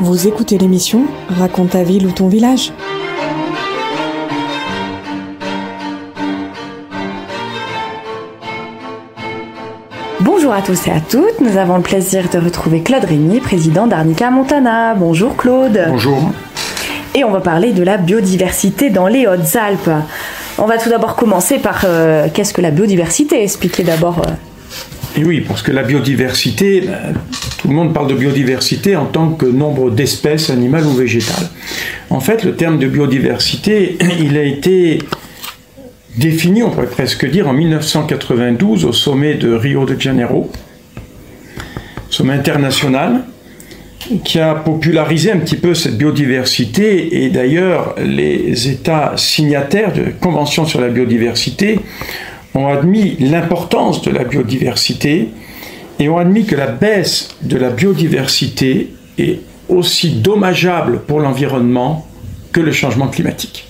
Vous écoutez l'émission Raconte ta ville ou ton village. Bonjour à tous et à toutes, nous avons le plaisir de retrouver Claude Régnier, président d'Arnica Montana. Bonjour Claude. Bonjour. Et on va parler de la biodiversité dans les Hautes-Alpes. On va tout d'abord commencer par qu'est-ce que la biodiversité? Expliquez d'abord. Et oui, parce que la biodiversité, tout le monde parle de biodiversité en tant que nombre d'espèces animales ou végétales. En fait, le terme de biodiversité, il a été défini, on pourrait presque dire, en 1992 au sommet de Rio de Janeiro, sommet international, qui a popularisé un petit peu cette biodiversité, et d'ailleurs les États signataires de la Convention sur la biodiversité ont admis l'importance de la biodiversité et ont admis que la baisse de la biodiversité est aussi dommageable pour l'environnement que le changement climatique.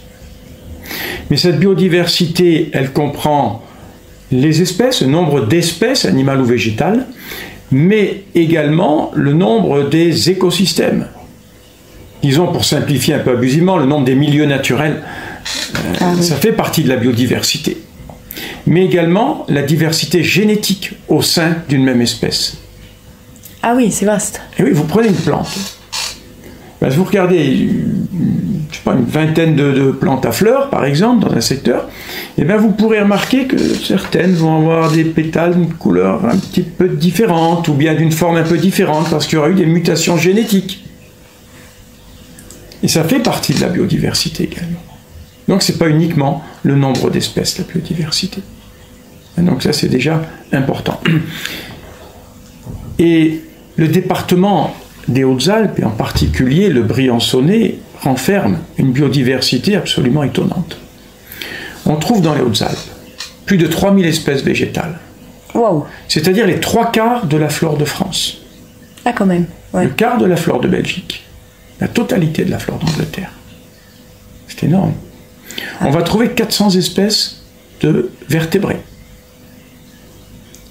Mais cette biodiversité, elle comprend les espèces, le nombre d'espèces animales ou végétales, mais également le nombre des écosystèmes. Disons, pour simplifier un peu abusivement, le nombre des milieux naturels, ça fait partie de la biodiversité. Mais également la diversité génétique au sein d'une même espèce. Ah oui, c'est vaste. Et oui, vous prenez une plante. Ben, vous regardez, je sais pas, une vingtaine de plantes à fleurs, par exemple, dans un secteur, et bien vous pourrez remarquer que certaines vont avoir des pétales d'une couleur un petit peu différente, ou bien d'une forme un peu différente, parce qu'il y aura eu des mutations génétiques. Et ça fait partie de la biodiversité également. Donc ce n'est pas uniquement le nombre d'espèces, la biodiversité. Donc ça c'est déjà important. Et le département des Hautes-Alpes, et en particulier le Briançonnais, renferme une biodiversité absolument étonnante. On trouve dans les Hautes-Alpes plus de 3000 espèces végétales. Wow. C'est-à-dire les 3/4 de la flore de France. Ah quand même. Ouais. Le quart de la flore de Belgique. La totalité de la flore d'Angleterre. C'est énorme. On va trouver 400 espèces de vertébrés.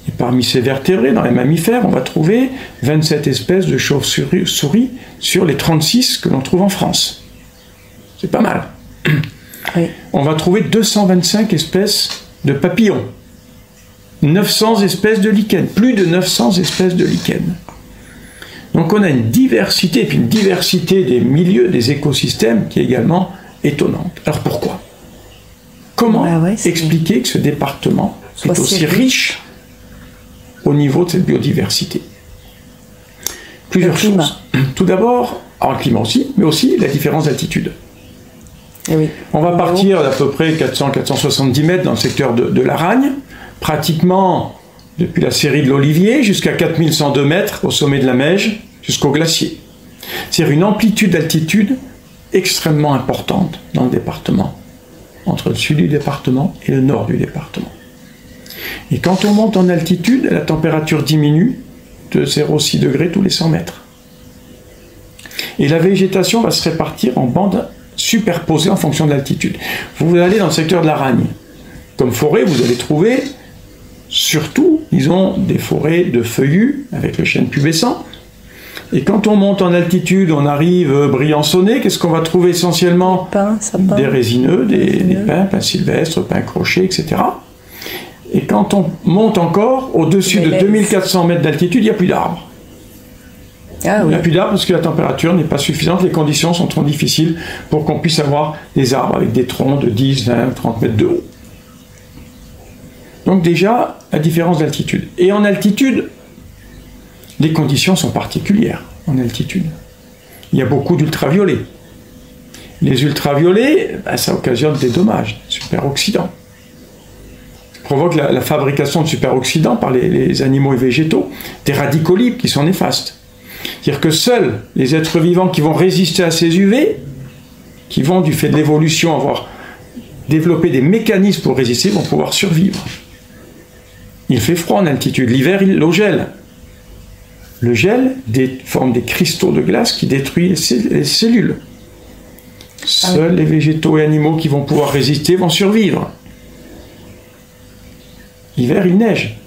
Et parmi ces vertébrés, dans les mammifères, on va trouver 27 espèces de chauves-souris sur les 36 que l'on trouve en France. C'est pas mal. Oui. On va trouver 225 espèces de papillons, 900 espèces de lichens, plus de 900 espèces de lichens. Donc on a une diversité, et puis une diversité des milieux, des écosystèmes qui est également étonnante. Alors pourquoi? Comment expliquer que ce département est aussi riche au niveau de cette biodiversité? Plusieurs choses. Tout d'abord, le climat aussi, mais aussi la différence d'altitude. Oui. On va partir d'à peu près 400-470 mètres dans le secteur de l'Aragne, pratiquement depuis la série de l'Olivier jusqu'à 4102 mètres au sommet de la Meije, jusqu'au glacier. C'est-à-dire une amplitude d'altitude extrêmement importante dans le département, entre le sud du département et le nord du département. Et quand on monte en altitude, la température diminue de 0,6 degrés tous les 100 mètres. Et la végétation va se répartir en bandes superposées en fonction de l'altitude. Vous allez dans le secteur de l'Aragne. Comme forêt, vous allez trouver surtout, disons, des forêts de feuillus avec le chêne pubescent. Et quand on monte en altitude, on arrive Briançonnais, qu'est-ce qu'on va trouver essentiellement? Des résineux, des pins sylvestres, pins crochets, etc. Et quand on monte encore, au-dessus de 2400 mètres d'altitude, il n'y a plus d'arbres. Ah, oui. Il n'y a plus d'arbres parce que la température n'est pas suffisante, les conditions sont trop difficiles pour qu'on puisse avoir des arbres avec des troncs de 10, 20, 30 mètres de haut. Donc déjà, la différence d'altitude. Et en altitude, les conditions sont particulières en altitude. Il y a beaucoup d'ultraviolets. Les ultraviolets, ça occasionne des dommages, superoxydants. Ça provoque la fabrication de superoxydants par les animaux et végétaux, des radicaux libres qui sont néfastes. C'est-à-dire que seuls les êtres vivants qui vont résister à ces UV, qui vont, du fait de l'évolution, avoir développé des mécanismes pour résister, vont pouvoir survivre. Il fait froid en altitude. L'hiver, l'eau gèle. Le gel forme des cristaux de glace qui détruisent les cellules. Seuls les végétaux et animaux qui vont pouvoir résister vont survivre. L'hiver, il neige.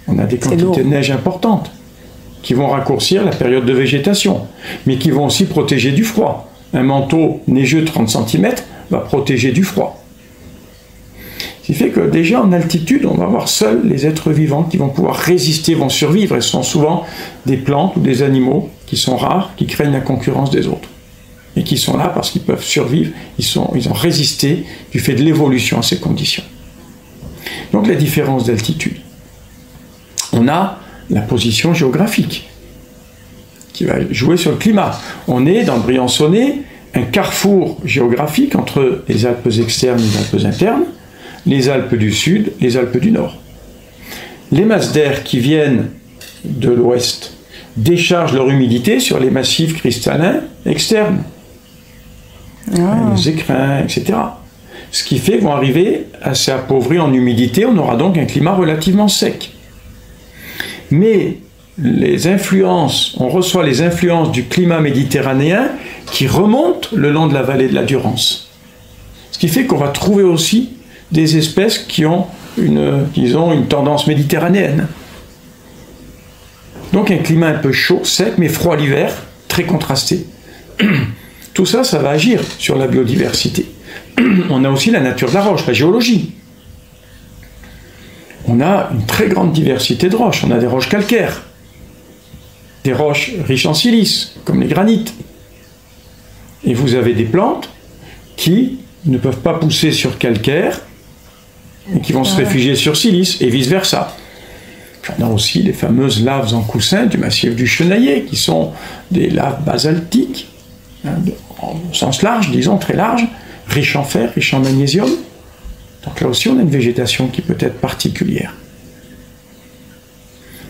On a des quantités de neige importantes. qui vont raccourcir la période de végétation, mais qui vont aussi protéger du froid. Un manteau neigeux de 30 cm va protéger du froid. Ce qui fait que déjà en altitude, on va avoir seuls les êtres vivants qui vont pouvoir résister, vont survivre, et ce sont souvent des plantes ou des animaux qui sont rares, qui craignent la concurrence des autres. Et qui sont là parce qu'ils peuvent survivre, ils ont résisté du fait de l'évolution à ces conditions. Donc la différence d'altitude. On a la position géographique qui va jouer sur le climat. On est dans le Briançonnais, un carrefour géographique entre les Alpes externes et les Alpes internes, les Alpes du Sud, les Alpes du Nord. Les masses d'air qui viennent de l'ouest déchargent leur humidité sur les massifs cristallins externes, les écrins, etc. Ce qui fait qu'ils vont arriver assez appauvris en humidité, on aura donc un climat relativement sec. Mais les influences, on reçoit les influences du climat méditerranéen qui remontent le long de la vallée de la Durance. Ce qui fait qu'on va trouver aussi des espèces qui ont une tendance méditerranéenne. Donc un climat un peu chaud, sec, mais froid l'hiver, très contrasté. Tout ça, ça va agir sur la biodiversité. On a aussi la nature de la roche, la géologie. On a une très grande diversité de roches. On a des roches calcaires, des roches riches en silice, comme les granites. Et vous avez des plantes qui ne peuvent pas pousser sur calcaire et qui vont se réfugier sur silice, et vice-versa. On a aussi les fameuses laves en coussin du massif du Chenaillet, qui sont des laves basaltiques, en sens large, disons, très large, riches en fer, riches en magnésium. Donc là aussi, on a une végétation qui peut être particulière.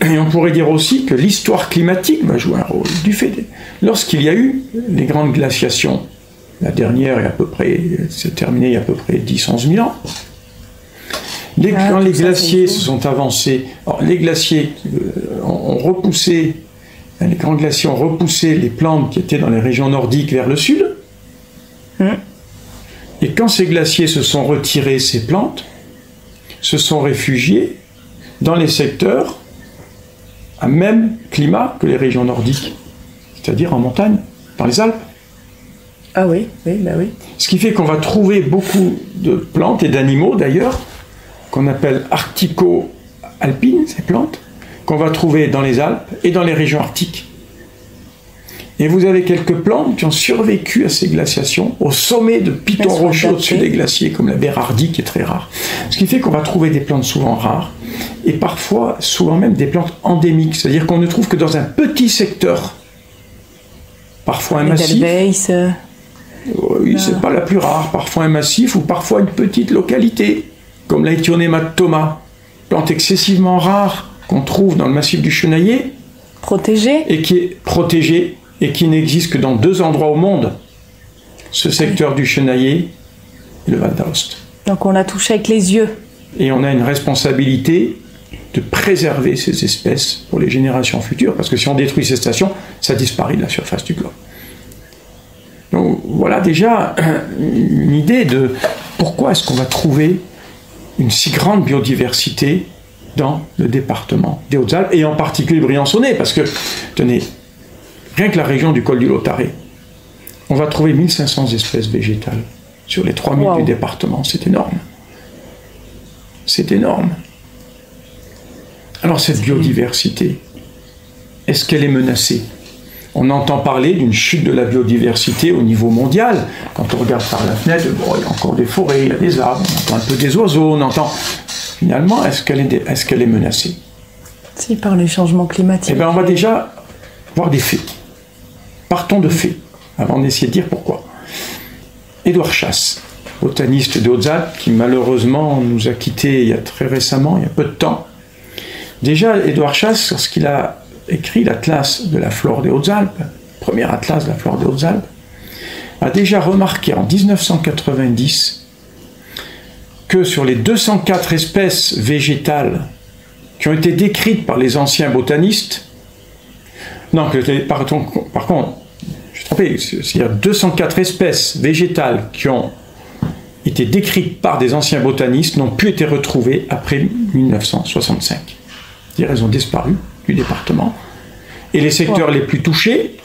Et on pourrait dire aussi que l'histoire climatique va jouer un rôle. Du fait lorsqu'il y a eu les grandes glaciations, la dernière s'est terminée il y a à peu près 10-11 000 ans, quand les glaciers se sont avancés, les glaciers ont repoussé, les grands glaciers ont repoussé les plantes qui étaient dans les régions nordiques vers le sud. Et quand ces glaciers se sont retirés, ces plantes se sont réfugiées dans les secteurs à même climat que les régions nordiques, c'est-à-dire en montagne, dans les Alpes. Ah oui, bah oui. Ce qui fait qu'on va trouver beaucoup de plantes et d'animaux d'ailleurs, qu'on appelle arctico-alpines, ces plantes, qu'on va trouver dans les Alpes et dans les régions arctiques. Et vous avez quelques plantes qui ont survécu à ces glaciations, au sommet de pitons rocheux au-dessus des glaciers, comme la bérardie qui est très rare. Ce qui fait qu'on va trouver des plantes souvent rares, et parfois, souvent même des plantes endémiques, c'est-à-dire qu'on ne trouve que dans un petit secteur. Parfois un massif. Oui, c'est pas la plus rare. Parfois un massif ou parfois une petite localité, comme l'Aethionematoma, plante excessivement rare qu'on trouve dans le massif du Chenaillet. Protégée. Et qui est protégée et qui n'existe que dans 2 endroits au monde. Ce secteur du Chenaillet et le Val d'Aoste. Donc on l'a touché avec les yeux. Et on a une responsabilité de préserver ces espèces pour les générations futures, parce que si on détruit ces stations, ça disparaît de la surface du globe. Donc voilà déjà une idée de pourquoi est-ce qu'on va trouver une si grande biodiversité dans le département des Hautes-Alpes, et en particulier le Briançonnais, parce que, tenez, rien que la région du col du Lautaret, on va trouver 1500 espèces végétales sur les 3000 du département, c'est énorme. C'est énorme. Alors cette biodiversité, est-ce qu'elle est menacée? On entend parler d'une chute de la biodiversité au niveau mondial. Quand on regarde par la fenêtre, bon, il y a encore des forêts, il y a des arbres, on entend un peu des oiseaux, on entend... Finalement, est-ce qu'elle est menacée? Si, par les changements climatiques. Eh bien, on va déjà voir des faits. Partons de faits, avant d'essayer de dire pourquoi. Édouard Chasse, botaniste des Hautes-Alpes, qui malheureusement nous a quittés il y a très récemment, il y a peu de temps. Déjà, Édouard Chasse, lorsqu'il a écrit l'Atlas de la flore des Hautes-Alpes, premier atlas de la flore des Hautes-Alpes, a déjà remarqué en 1990 que sur les 204 espèces végétales qui ont été décrites par les anciens botanistes, non, par contre, je suis trompé, c'est-à-dire 204 espèces végétales qui ont été décrites par des anciens botanistes n'ont plus été retrouvées après 1965. C'est-à-dire elles ont disparu du département. Et les secteurs les plus touchés,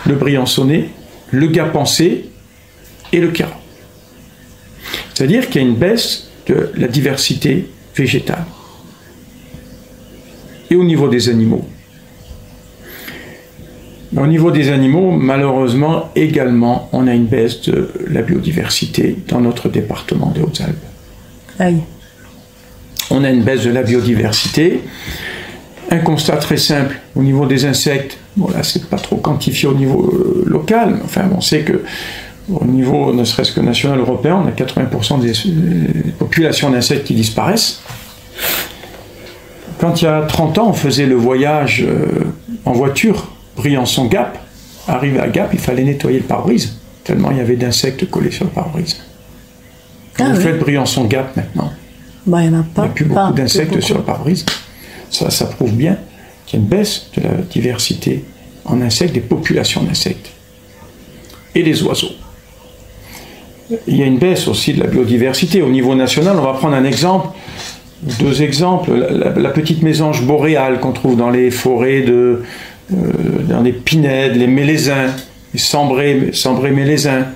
le Briançonnais, le Gap-en-C et le Queyras. C'est-à-dire qu'il y a une baisse de la diversité végétale. Et au niveau des animaux. Au niveau des animaux, malheureusement, également, on a une baisse de la biodiversité dans notre département des Hautes-Alpes. Aïe. On a une baisse de la biodiversité. Un constat très simple, au niveau des insectes, bon là c'est pas trop quantifié au niveau local, mais enfin on sait que au niveau ne serait-ce que national européen, on a 80% des populations d'insectes qui disparaissent. Quand il y a 30 ans, on faisait le voyage en voiture, Briançon-Gap, arrivé à Gap, il fallait nettoyer le pare-brise, tellement il y avait d'insectes collés sur le pare-brise. Vous faites Briançon-Gap maintenant. Bah, il n'y en a pas. Il n'y a plus beaucoup d'insectes sur le pare-brise. Ça prouve bien qu'il y a une baisse de la diversité en insectes, des populations d'insectes. Et des oiseaux. Il y a une baisse aussi de la biodiversité. Au niveau national, on va prendre un exemple, deux exemples. La petite mésange boréale qu'on trouve dans les forêts, dans les pinèdes, les mélésins, les sambrés mélésins.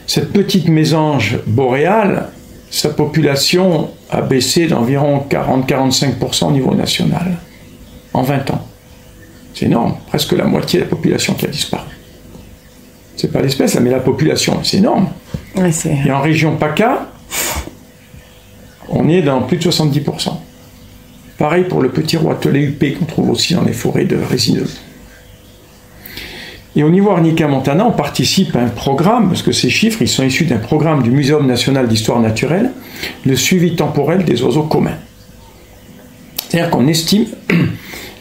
Cette petite mésange boréale, sa population a baissé d'environ 40-45% au niveau national en 20 ans. C'est énorme, presque la moitié de la population qui a disparu. C'est pas l'espèce, mais la population, c'est énorme. Ouais, et en région PACA, on est dans plus de 70%. Pareil pour le petit roitelet huppé qu'on trouve aussi dans les forêts de résineuses. Et au niveau Arnica-Montana, on participe à un programme, parce que ces chiffres, ils sont issus d'un programme du Muséum national d'histoire naturelle, le suivi temporel des oiseaux communs. C'est-à-dire qu'on estime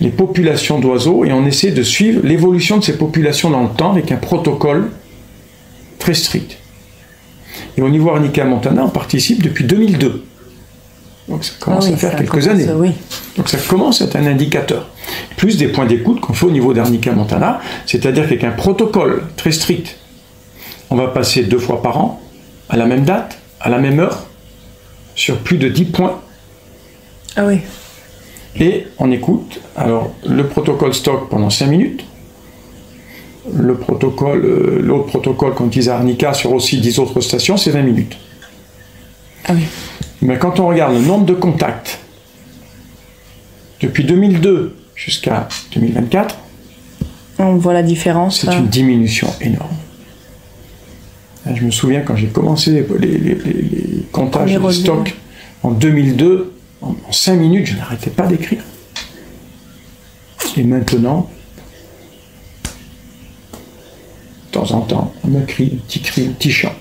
les populations d'oiseaux et on essaie de suivre l'évolution de ces populations dans le temps avec un protocole très strict. Et au niveau Arnica-Montana, on participe depuis 2002. Donc ça commence à faire quelques années. Oui. Donc ça commence à être un indicateur. Plus des points d'écoute qu'on fait au niveau d'Arnica-Montana, c'est-à-dire qu'avec un protocole très strict, on va passer 2 fois par an, à la même date, à la même heure, sur plus de 10 points. Ah oui. Et on écoute, alors le protocole stock pendant 5 minutes, l'autre protocole qu'on utilise à Arnica sur aussi 10 autres stations, c'est 20 minutes. Ah oui. Mais quand on regarde le nombre de contacts depuis 2002 jusqu'à 2024, on voit la différence. C'est une diminution énorme. Je me souviens quand j'ai commencé les comptages de stock en 2002, en 5 minutes, je n'arrêtais pas d'écrire. Et maintenant, de temps en temps, on me crie, un petit chant.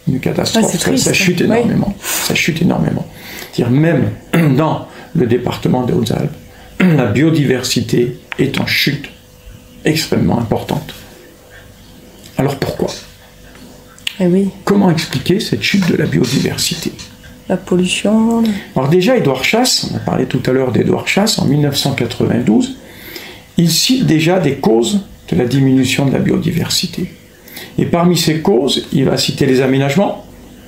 Une catastrophe, ça chute énormément. Oui. Ça chute énormément. C'est-à-dire même dans le département des Hautes-Alpes, la biodiversité est en chute extrêmement importante. Alors pourquoi ? Eh oui. Comment expliquer cette chute de la biodiversité ? La pollution. Alors déjà, Édouard Chasse, on a parlé tout à l'heure d'Édouard Chasse, en 1992, il cite déjà des causes de la diminution de la biodiversité. Et parmi ces causes, il va citer les aménagements.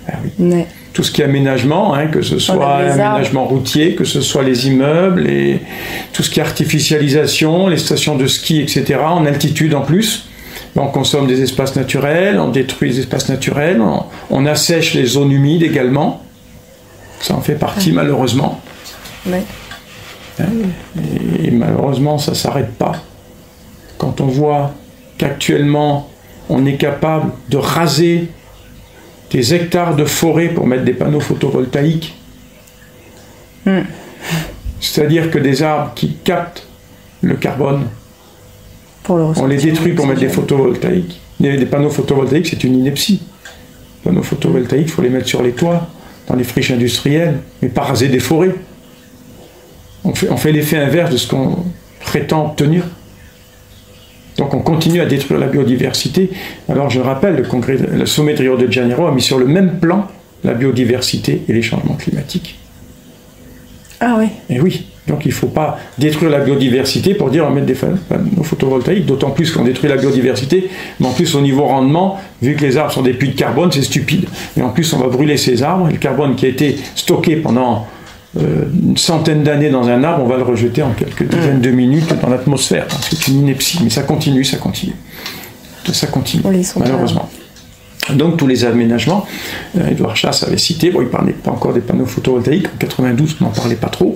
Ah oui. Ouais. Tout ce qui est aménagement, que ce soit aménagement routier, que ce soit les immeubles, et tout ce qui est artificialisation, les stations de ski, etc., en altitude en plus. On consomme des espaces naturels, on détruit les espaces naturels, on assèche les zones humides également. Ça en fait partie, malheureusement. Ouais. Et malheureusement, ça ne s'arrête pas. Quand on voit qu'actuellement, on est capable de raser des hectares de forêt pour mettre des panneaux photovoltaïques. C'est-à-dire que des arbres qui captent le carbone, on les détruit pour mettre des photovoltaïques. Des panneaux photovoltaïques, c'est une ineptie. Les panneaux photovoltaïques, il faut les mettre sur les toits, dans les friches industrielles, mais pas raser des forêts. On fait l'effet inverse de ce qu'on prétend obtenir. Donc on continue à détruire la biodiversité. Alors je rappelle, le sommet de Rio de Janeiro a mis sur le même plan la biodiversité et les changements climatiques. Ah oui. Et oui, donc il ne faut pas détruire la biodiversité pour dire on va mettre des panneaux photovoltaïques, d'autant plus qu'on détruit la biodiversité, mais en plus au niveau rendement, vu que les arbres sont des puits de carbone, c'est stupide. Et en plus on va brûler ces arbres, et le carbone qui a été stocké pendant une centaine d'années dans un arbre, on va le rejeter en quelques dizaines de minutes dans l'atmosphère. C'est une ineptie, mais ça continue, Oui, malheureusement. Donc tous les aménagements, Édouard Chasse avait cité, bon, il ne parlait pas encore des panneaux photovoltaïques, en 92 on n'en parlait pas trop.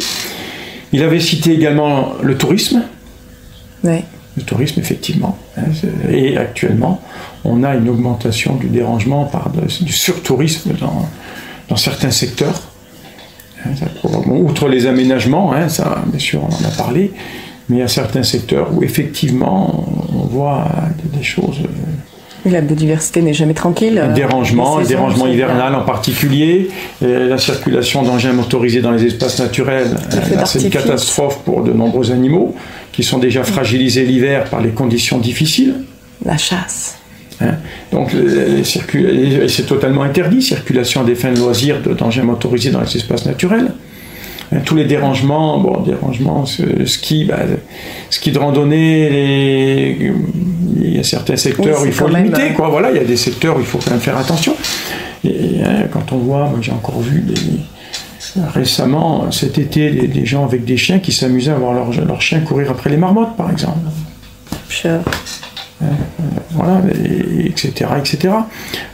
Il avait cité également le tourisme. Oui. Le tourisme, effectivement. Et actuellement, on a une augmentation du dérangement du surtourisme dans certains secteurs. Outre les aménagements, ça, bien sûr, on en a parlé, mais il y a certains secteurs où effectivement, on voit des choses. La biodiversité n'est jamais tranquille. Les dérangements hivernal en particulier, la circulation d'engins motorisés dans les espaces naturels, c'est une catastrophe pour de nombreux animaux qui sont déjà fragilisés l'hiver par les conditions difficiles. La chasse. Donc c'est totalement interdit, circulation à des fins de loisirs d'engins motorisés dans les espaces naturels. Tous les dérangements, ski de randonnée, il y a certains secteurs où il faut limiter, voilà, il y a des secteurs où il faut quand même faire attention. Et quand on voit, moi j'ai encore vu récemment, cet été, des gens avec des chiens qui s'amusaient à voir leurs chiens courir après les marmottes, par exemple. Sure. Voilà, etc.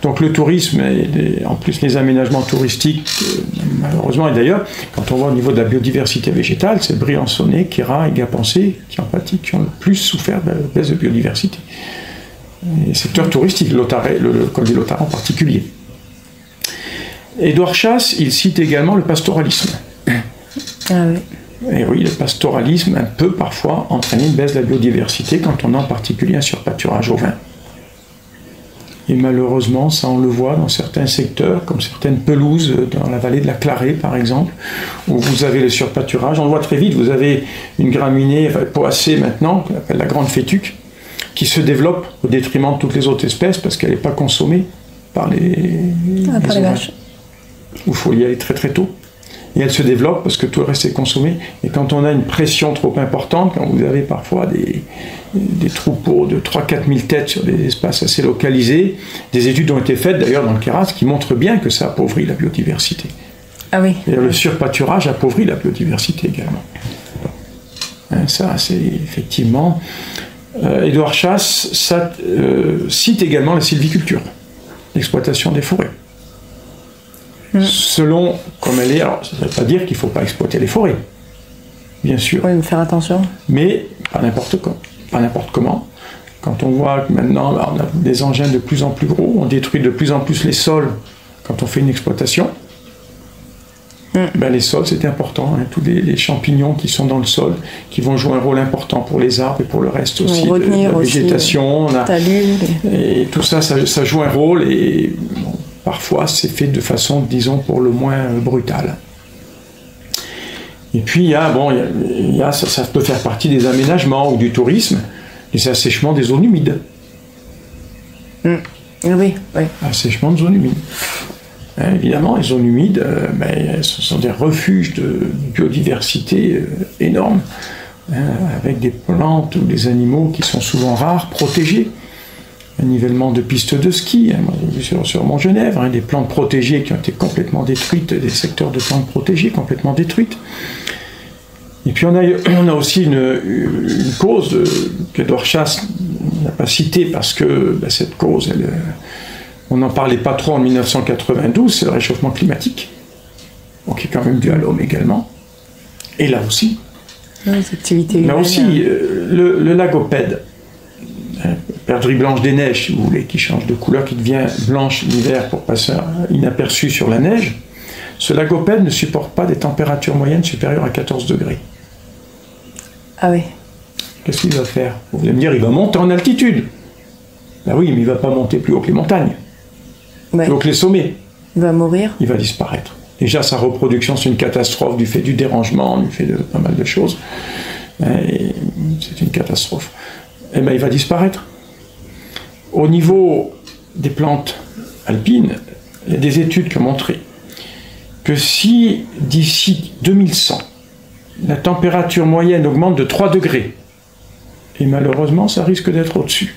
Donc le tourisme, et en plus les aménagements touristiques, malheureusement, et d'ailleurs, quand on voit au niveau de la biodiversité végétale, c'est Briançonnais, Queyras et Gapensé qui ont le plus souffert de la baisse de biodiversité. Les secteurs touristiques, le col du Lotharin en particulier. Édouard Chasse, il cite également le pastoralisme. Ah oui. Et oui, le pastoralisme peut parfois entraîner une baisse de la biodiversité quand on a en particulier un surpâturage au vin. Et malheureusement, ça on le voit dans certains secteurs, comme certaines pelouses dans la vallée de la Clarée par exemple, où vous avez le surpâturage. On le voit très vite, vous avez une graminée poacée maintenant, qu'on appelle la grande fétuque, qui se développe au détriment de toutes les autres espèces parce qu'elle n'est pas consommée par les vaches. Il faut y aller très très tôt. Et elle se développe parce que tout le reste est consommé. Et quand on a une pression trop importante, quand vous avez parfois des troupeaux de 3-4 000 têtes sur des espaces assez localisés, des études ont été faites d'ailleurs dans le Queyras qui montrent bien que ça appauvrit la biodiversité. Ah oui. Et le surpâturage appauvrit la biodiversité également. Ça, c'est effectivement... Édouard Chasse cite également la sylviculture, l'exploitation des forêts. Selon comme elle est, alors ça ne veut pas dire qu'il ne faut pas exploiter les forêts, bien sûr. Oui, mais faire attention. Mais pas n'importe comment. Quand on voit que maintenant on a des engins de plus en plus gros, on détruit de plus en plus les sols quand on fait une exploitation. Les sols c'est important, tous les champignons qui sont dans le sol, qui vont jouer un rôle important pour les arbres et pour le reste aussi de la végétation. Et tout ça joue un rôle et parfois c'est fait de façon, disons, pour le moins brutale. Et puis ça peut faire partie des aménagements ou du tourisme, les assèchements des zones humides. Oui. Assèchement de zones humides. Évidemment, les zones humides, ce sont des refuges de biodiversité énormes, avec des plantes ou des animaux qui sont souvent rares, protégés. Un nivellement de pistes de ski, sur Mont-Genèvre, des plantes protégées qui ont été complètement détruites, des secteurs de plantes protégées complètement détruites. Et puis on a aussi une cause qu'Édouard Chasse n'a pas citée parce que cette cause, on n'en parlait pas trop en 1992, c'est le réchauffement climatique, qui est quand même dû à l'homme également. Et là aussi, le lagopède, perdrix blanche des neiges, si vous voulez, qui change de couleur, qui devient blanche l'hiver pour passer inaperçu sur la neige, ce lagopède ne supporte pas des températures moyennes supérieures à 14 degrés. Ah oui. Qu'est-ce qu'il va faire? Vous allez me dire, il va monter en altitude. Ben oui, mais il ne va pas monter plus haut que les montagnes, plus haut que les sommets. Il va mourir. Il va disparaître. Déjà, sa reproduction, c'est une catastrophe du fait du dérangement, du fait de pas mal de choses. C'est une catastrophe. Il va disparaître. Au niveau des plantes alpines, il y a des études qui ont montré que si d'ici 2100, la température moyenne augmente de 3 degrés, et malheureusement, ça risque d'être au-dessus.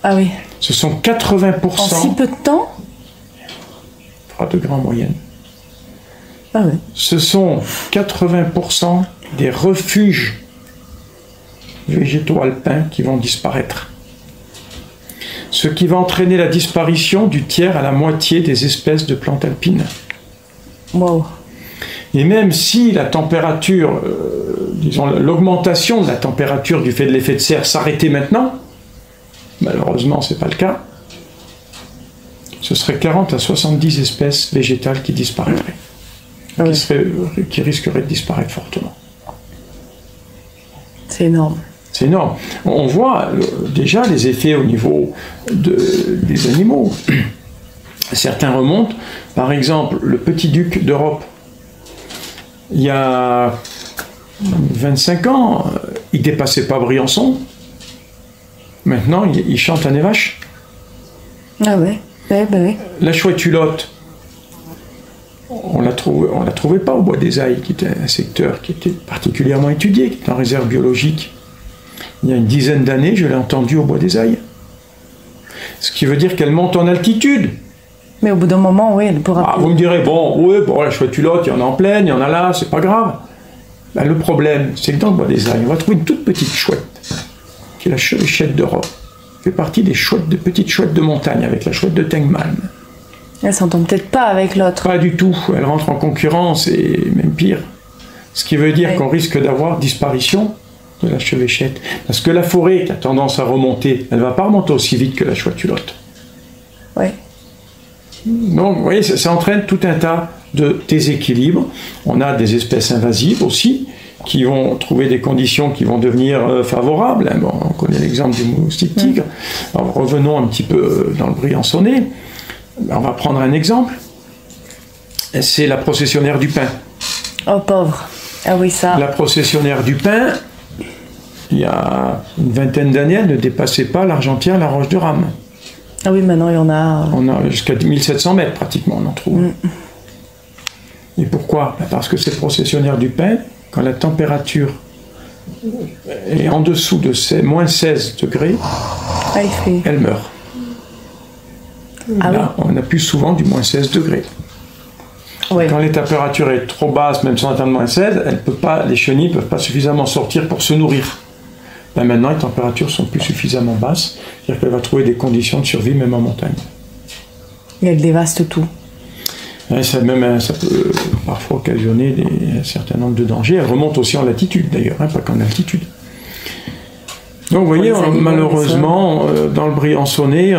Ah oui. Ce sont 80%. En si peu de temps? 3 degrés en moyenne. Ah ouais. Ce sont 80% des refuges végétaux alpins qui vont disparaître. Ce qui va entraîner la disparition du tiers à la moitié des espèces de plantes alpines. Wow. Et même si la température, disons l'augmentation de la température du fait de l'effet de serre s'arrêtait maintenant, malheureusement ce n'est pas le cas, ce serait 40 à 70 espèces végétales qui disparaîtraient, Ah ouais. qui risqueraient de disparaître fortement. C'est énorme. C'est énorme. On voit déjà les effets au niveau des animaux. Certains remontent, par exemple, le petit duc d'Europe. Il y a 25 ans, il ne dépassait pas Briançon. Maintenant, il chante à Névache. Ah ouais. Ouais. La chouette hulotte, on la trouvait pas au Bois des Ailles, qui était un secteur qui était particulièrement étudié, qui est en réserve biologique. Il y a une dizaine d'années, je l'ai entendue au Bois des Ailles. Ce qui veut dire qu'elle monte en altitude. Mais au bout d'un moment, oui, elle pourra plus. Vous me direz, bon, la chouette hulotte, il y en a en plaine, il y en a là, c'est pas grave. Ben, le problème, c'est que dans le Bois des Ailles, on va trouver une toute petite chouette, qui est la chevêchette d'Europe. Elle fait partie des petites chouettes de montagne, avec la chouette de Tengmalm. Elle s'entend peut-être pas avec l'autre. Pas du tout, elle rentre en concurrence, et même pire. Ce qui veut dire Oui. qu'on risque d'avoir disparition de la chevêchette. Parce que la forêt, qui a tendance à remonter, elle ne va pas remonter aussi vite que la chouette hulotte. Oui. Donc, vous voyez, ça entraîne tout un tas de déséquilibres. On a des espèces invasives aussi, qui vont trouver des conditions qui vont devenir favorables. Bon, on connaît l'exemple du moustique tigre. Alors, revenons un petit peu dans le Briançonnais. On va prendre un exemple. C'est la processionnaire du pin. Oh pauvre. Ah oui, ça. La processionnaire du pin, il y a une vingtaine d'années, elle ne dépassait pas l'Argentière, la Roche de Rame. Ah oui, maintenant il y en a. On a jusqu'à 1700 mètres pratiquement, on en trouve. Et pourquoi? Parce que ces processionnaires du pin, quand la température est en dessous de moins 16 degrés, Ah, il fait. elle meurt. Ah Là, on a plus souvent du moins 16 degrés. oui. Ouais. Quand les températures sont trop basses, même sans atteindre moins 16, les chenilles ne peuvent pas suffisamment sortir pour se nourrir. Ben maintenant, les températures sont plus suffisamment basses, c'est-à-dire qu'elle va trouver des conditions de survie même en montagne. Et elle dévaste tout. Et ça peut parfois occasionner un certain nombre de dangers. Elle remonte aussi en latitude d'ailleurs, pas qu'en altitude. Donc vous voyez, malheureusement, dans le Briançonnais,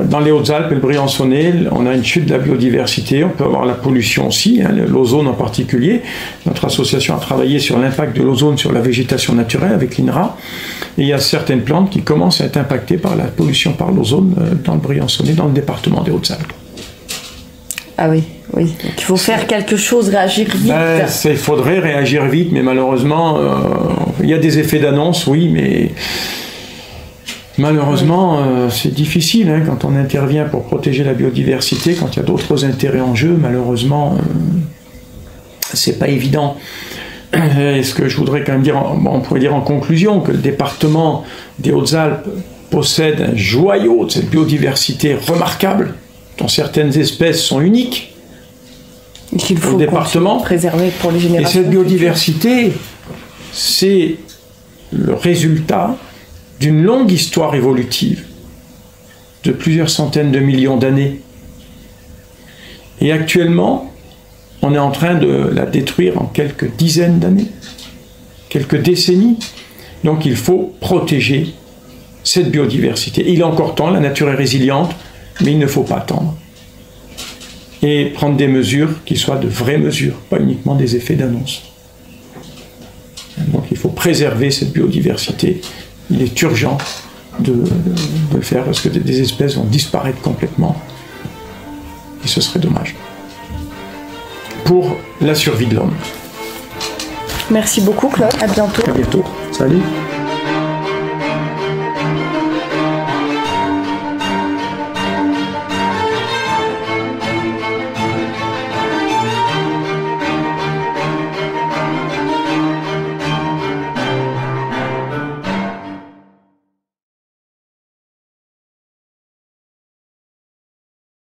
dans les Hautes-Alpes et le Briançonnais, on a une chute de la biodiversité, on peut avoir la pollution aussi, l'ozone en particulier. Notre association a travaillé sur l'impact de l'ozone sur la végétation naturelle avec l'INRA, et il y a certaines plantes qui commencent à être impactées par la pollution par l'ozone dans le Briançonnais, dans le département des Hautes-Alpes. Ah oui, oui. Donc il faut faire quelque chose, réagir vite. Il faudrait réagir vite, mais malheureusement, il y a des effets d'annonce, oui, mais malheureusement, c'est difficile quand on intervient pour protéger la biodiversité, quand il y a d'autres intérêts en jeu, malheureusement, c'est pas évident. Et ce que je voudrais quand même dire, on pourrait dire en conclusion que le département des Hautes-Alpes possède un joyau de cette biodiversité remarquable, dont certaines espèces sont uniques qu'il faut au département, préserver pour les générations. Et cette biodiversité, c'est le résultat d'une longue histoire évolutive de plusieurs centaines de millions d'années. Et actuellement, on est en train de la détruire en quelques dizaines d'années, quelques décennies. Donc il faut protéger cette biodiversité. Il est encore temps, la nature est résiliente, mais il ne faut pas attendre. Et prendre des mesures qui soient de vraies mesures, pas uniquement des effets d'annonce. Donc il faut préserver cette biodiversité. Il est urgent de le faire parce que des espèces vont disparaître complètement. Et ce serait dommage. Pour la survie de l'homme. Merci beaucoup, Claude. À bientôt. À bientôt. Salut.